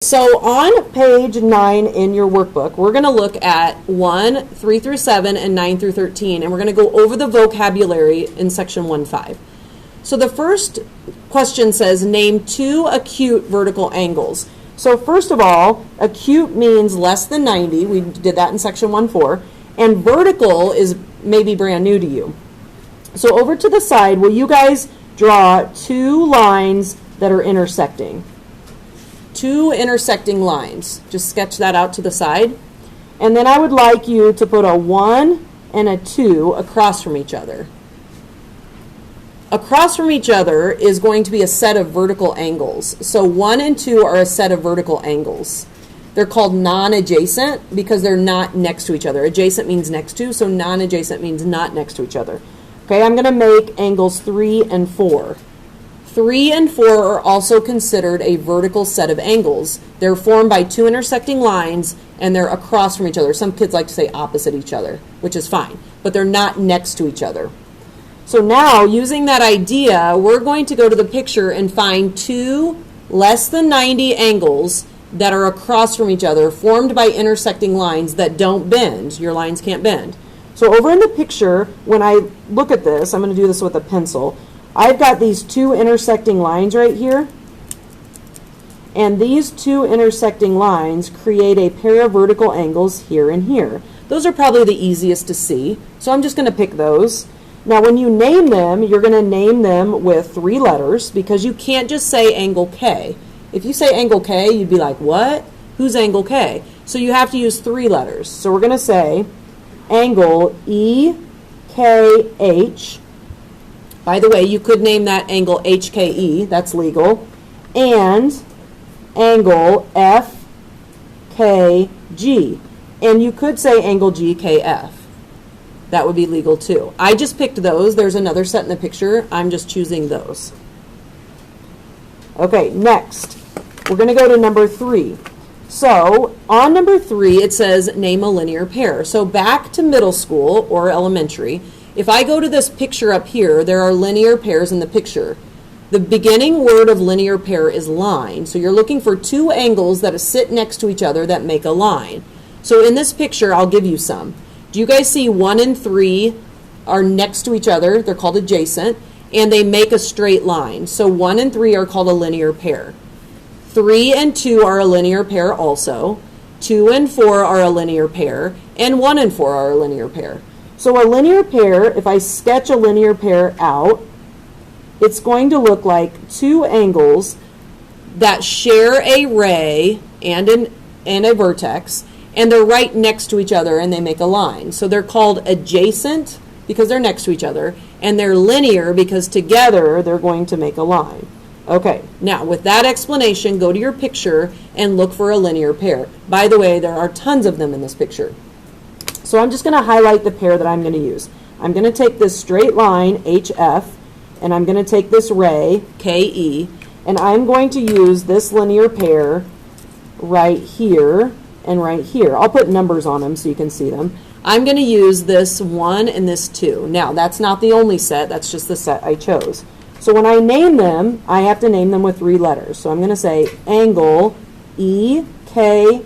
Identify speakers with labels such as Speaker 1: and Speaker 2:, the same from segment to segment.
Speaker 1: So on page 9 in your workbook, we're going to look at 1, 3 through 7, and 9 through 13, and we're going to go over the vocabulary in section 1.5. So the first question says, name 2 acute vertical angles. So first of all, acute means less than 90. We did that in section 1.4. And vertical is maybe brand new to you. So over to the side, will you guys draw 2 lines that are intersecting? 2 intersecting lines. Just sketch that out to the side. And then I would like you to put a 1 and a 2 across from each other. Across from each other is going to be a set of vertical angles. So 1 and 2 are a set of vertical angles. They're called non-adjacent because they're not next to each other. Adjacent means next to, so non-adjacent means not next to each other. Okay, I'm going to make angles 3 and 4. 3 and 4 are also considered a vertical set of angles. They're formed by 2 intersecting lines, and they're across from each other. Some kids like to say opposite each other, which is fine, but they're not next to each other. So now, using that idea, we're going to go to the picture and find 2 less than 90 angles that are across from each other, formed by intersecting lines that don't bend. Your lines can't bend. So over in the picture, when I look at this, I'm going to do this with a pencil. I've got these 2 intersecting lines right here, and these 2 intersecting lines create a pair of vertical angles here and here. Those are probably the easiest to see, so I'm just going to pick those. Now when you name them, you're going to name them with 3 letters because you can't just say angle K. If you say angle K, you'd be like, what? Who's angle K? So you have to use 3 letters. So we're going to say angle EKH. By the way, you could name that angle HKE, that's legal, and angle FKG. And you could say angle GKF. That would be legal too. I just picked those. There's another set in the picture. I'm just choosing those. Okay, next, we're going to go to number 3. So on number 3, it says name a linear pair. So back to middle school or elementary, if I go to this picture up here, there are linear pairs in the picture. The beginning word of linear pair is line. So you're looking for 2 angles that sit next to each other that make a line. So in this picture, I'll give you some. Do you guys see 1 and 3 are next to each other? They're called adjacent, and they make a straight line. So 1 and 3 are called a linear pair. 3 and 2 are a linear pair also. 2 and 4 are a linear pair, and 1 and 4 are a linear pair. So a linear pair, if I sketch a linear pair out, it's going to look like 2 angles that share a ray and a vertex, and they're right next to each other and they make a line. So they're called adjacent because they're next to each other, and they're linear because together they're going to make a line. Okay, now with that explanation, go to your picture and look for a linear pair. By the way, there are tons of them in this picture. So I'm just going to highlight the pair that I'm going to use. I'm going to take this straight line, HF, and I'm going to take this ray, KE, and I'm going to use this linear pair right here and right here. I'll put numbers on them so you can see them. I'm going to use this 1 and this 2. Now, that's not the only set. That's just the set I chose. So when I name them, I have to name them with 3 letters. So I'm going to say angle EKH,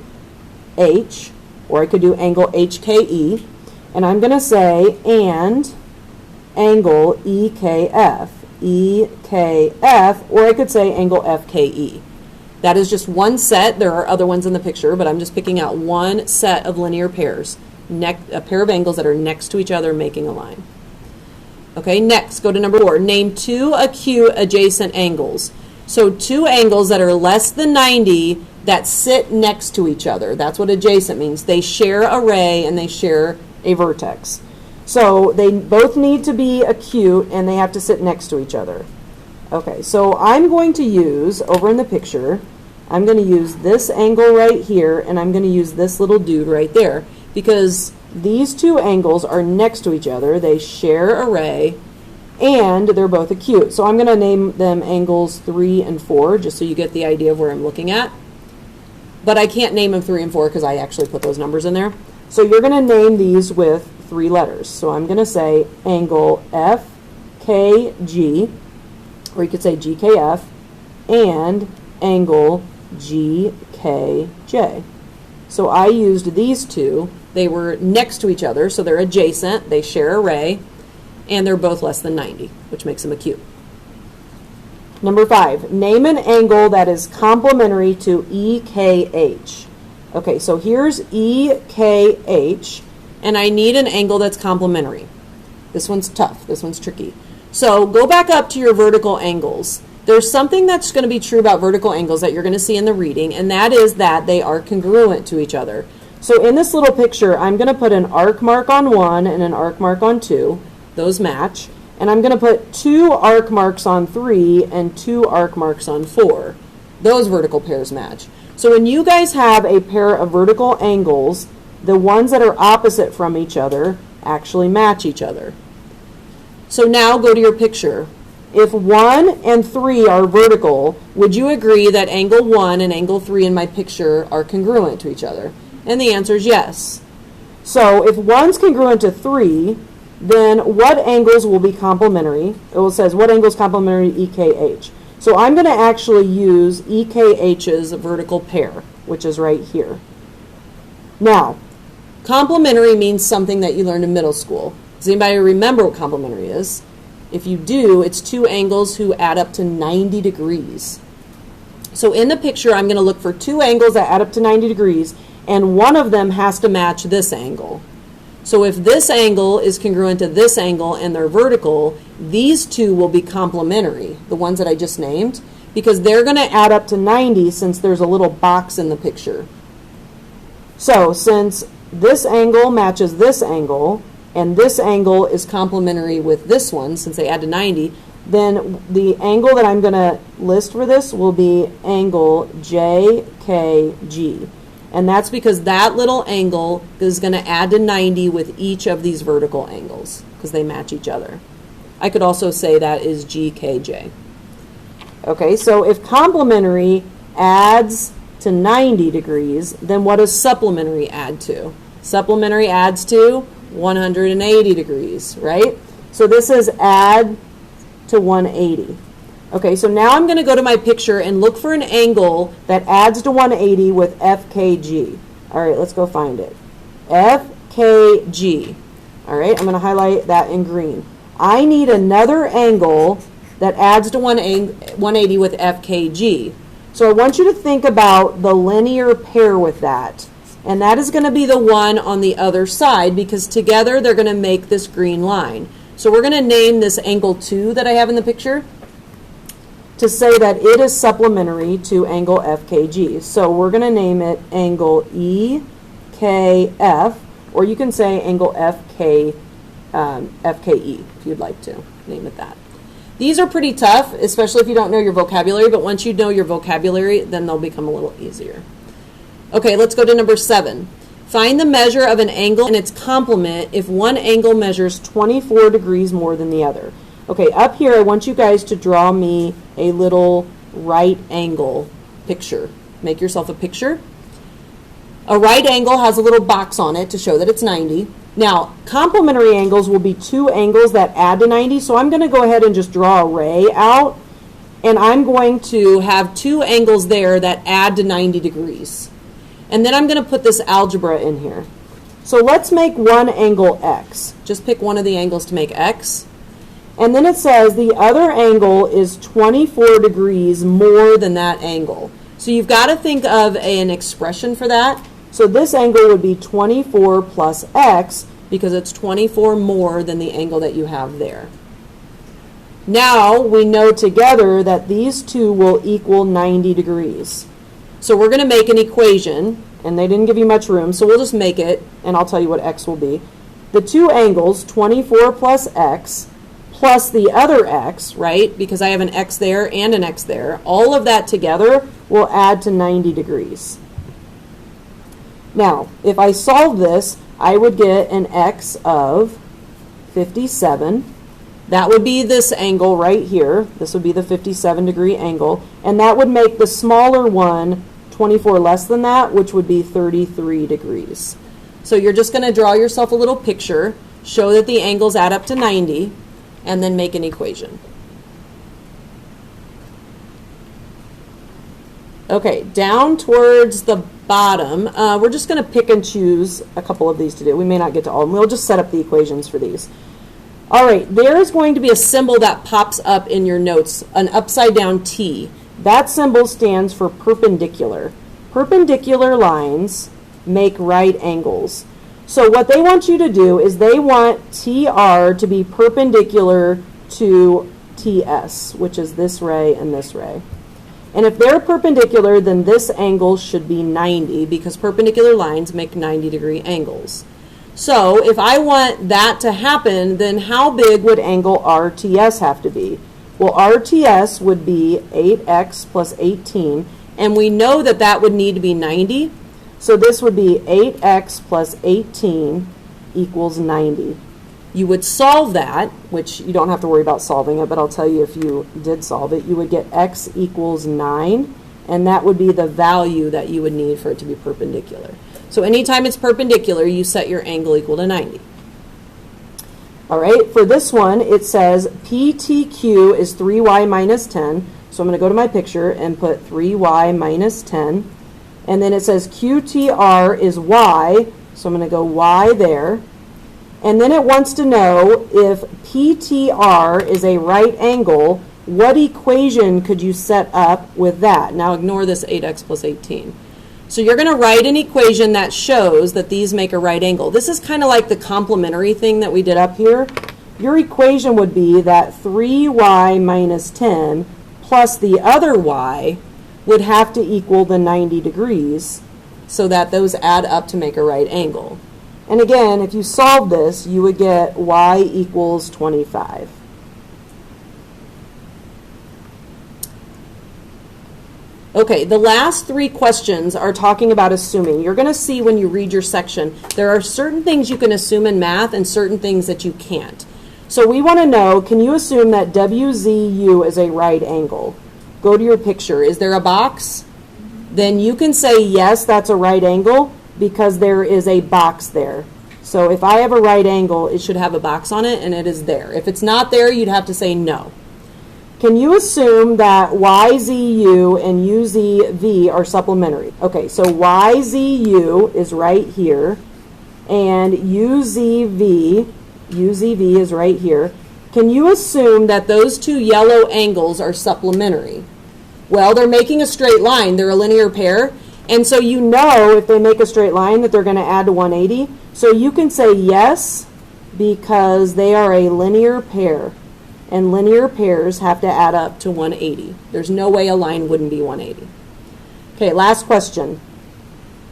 Speaker 1: or I could do angle HKE, and I'm going to say and angle EKF, or I could say angle FKE. That is just one set. There are other ones in the picture, but I'm just picking out one set of linear pairs, a pair of angles that are next to each other making a line. Okay, next, go to number 4. Name 2 acute adjacent angles. So 2 angles that are less than 90 that sit next to each other. That's what adjacent means. They share a ray and they share a vertex. So they both need to be acute and they have to sit next to each other. Okay, so I'm going to use, over in the picture, I'm going to use this angle right here and I'm going to use this little dude right there because these 2 angles are next to each other. They share a ray and they're both acute. So I'm going to name them angles 3 and 4 just so you get the idea of where I'm looking at. But I can't name them 3 and 4 because I actually put those numbers in there. So you're going to name these with 3 letters. So I'm going to say angle FKG, or you could say GKF, and angle GKJ. So I used these two. They were next to each other, so they're adjacent, they share a ray, and they're both less than 90, which makes them a cube. Number 5, name an angle that is complementary to EKH. Okay, so here's EKH, and I need an angle that's complementary. This one's tough, this one's tricky. So go back up to your vertical angles. There's something that's going to be true about vertical angles that you're going to see in the reading, and that is that they are congruent to each other. So in this little picture, I'm going to put an arc mark on 1 and an arc mark on 2. Those match. And I'm going to put 2 arc marks on 3 and 2 arc marks on 4. Those vertical pairs match. So when you guys have a pair of vertical angles, the ones that are opposite from each other actually match each other. So now go to your picture. If 1 and 3 are vertical, would you agree that angle 1 and angle 3 in my picture are congruent to each other? And the answer is yes. So if 1's congruent to 3, then what angles will be complementary? It says what angle is complementary to EKH. So I'm going to actually use EKH's vertical pair, which is right here. Now, complementary means something that you learned in middle school. Does anybody remember what complementary is? If you do, it's 2 angles who add up to 90 degrees. So in the picture, I'm going to look for 2 angles that add up to 90 degrees, and one of them has to match this angle. So if this angle is congruent to this angle and they're vertical, these 2 will be complementary, the ones that I just named, because they're going to add up to 90 since there's a little box in the picture. So since this angle matches this angle, and this angle is complementary with this one, since they add to 90, then the angle that I'm going to list for this will be angle JKG. And that's because that little angle is going to add to 90 with each of these vertical angles, because they match each other. I could also say that is GKJ. Okay, so if complementary adds to 90 degrees, then what does supplementary add to? Supplementary adds to 180 degrees, right? So this is add to 180. Okay, so now I'm going to go to my picture and look for an angle that adds to 180 with FKG. All right, let's go find it. FKG. All right, I'm going to highlight that in green. I need another angle that adds to 180 with FKG. So I want you to think about the linear pair with that. And that is going to be the one on the other side, because together they're going to make this green line. So we're going to name this angle 2 that I have in the picture to say that it is supplementary to angle FKG. So we're going to name it angle EKF, or you can say angle FKE if you'd like to name it that. These are pretty tough, especially if you don't know your vocabulary, but once you know your vocabulary, then they'll become a little easier. Okay, let's go to number 7. Find the measure of an angle and its complement if one angle measures 24 degrees more than the other. Okay, up here I want you guys to draw me a little right angle picture. Make yourself a picture. A right angle has a little box on it to show that it's 90. Now, complementary angles will be 2 angles that add to 90, so I'm going to go ahead and just draw a ray out, and I'm going to have 2 angles there that add to 90 degrees. And then I'm going to put this algebra in here. So let's make one angle X. Just pick one of the angles to make X. And then it says the other angle is 24 degrees more than that angle. So you've got to think of an expression for that. So this angle would be 24 plus X, because it's 24 more than the angle that you have there. Now we know together that these 2 will equal 90 degrees. So we're going to make an equation, and they didn't give you much room, so we'll just make it, and I'll tell you what X will be. The 2 angles, 24 plus X, plus the other X, right, because I have an X there and an X there, all of that together will add to 90 degrees. Now, if I solve this, I would get an X of 57. That would be this angle right here. This would be the 57-degree angle. And that would make the smaller one 24 less than that, which would be 33 degrees. So you're just going to draw yourself a little picture, show that the angles add up to 90, and then make an equation. Okay, down towards the bottom, we're just going to pick and choose a couple of these to do. We may not get to all of them. We'll just set up the equations for these. All right, there is going to be a symbol that pops up in your notes, an upside down T. That symbol stands for perpendicular. Perpendicular lines make right angles. So what they want you to do is they want TR to be perpendicular to TS, which is this ray and this ray. And if they're perpendicular, then this angle should be 90 because perpendicular lines make 90-degree angles. So if I want that to happen, then how big would angle RTS have to be? Well, RTS would be 8x plus 18, and we know that that would need to be 90. So this would be 8x plus 18 equals 90. You would solve that, which you don't have to worry about solving it, but I'll tell you if you did solve it, you would get x equals 9, and that would be the value that you would need for it to be perpendicular. So anytime it's perpendicular, you set your angle equal to 90. All right, for this one, it says PTQ is 3y minus 10. So I'm going to go to my picture and put 3y minus 10. And then it says QTR is y, so I'm going to go y there. And then it wants to know if PTR is a right angle, what equation could you set up with that? Now ignore this 8x plus 18. So you're going to write an equation that shows that these make a right angle. This is kind of like the complementary thing that we did up here. Your equation would be that 3y minus 10 plus the other y would have to equal the 90 degrees so that those add up to make a right angle. And again, if you solve this, you would get y equals 25. Okay, the last three questions are talking about assuming. You're going to see when you read your section, there are certain things you can assume in math and certain things that you can't. So we want to know, can you assume that WZU is a right angle? Go to your picture. Is there a box? Then you can say, yes, that's a right angle, because there is a box there. So if I have a right angle, it should have a box on it, and it is there. If it's not there, you'd have to say no. Can you assume that YZU and UZV are supplementary? Okay, so YZU is right here, and UZV is right here. Can you assume that those two yellow angles are supplementary? Well, they're making a straight line. They're a linear pair. And so you know if they make a straight line that they're going to add to 180. So you can say yes because they are a linear pair. And linear pairs have to add up to 180. There's no way a line wouldn't be 180. Okay, last question.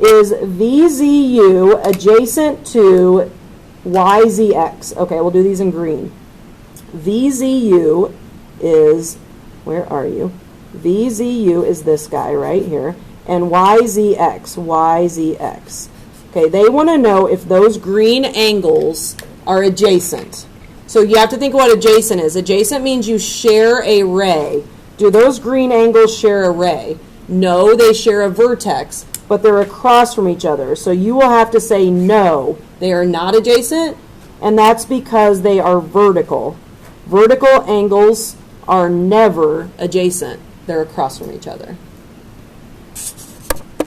Speaker 1: Is VZU adjacent to YZX? Okay, we'll do these in green. VZU is, where are you? VZU is this guy right here. And YZX. Okay, they want to know if those green angles are adjacent. So you have to think what adjacent is. Adjacent means you share a ray. Do those green angles share a ray? No, they share a vertex, but they're across from each other. So you will have to say no, they are not adjacent, and that's because they are vertical. Vertical angles are never adjacent. They're across from each other.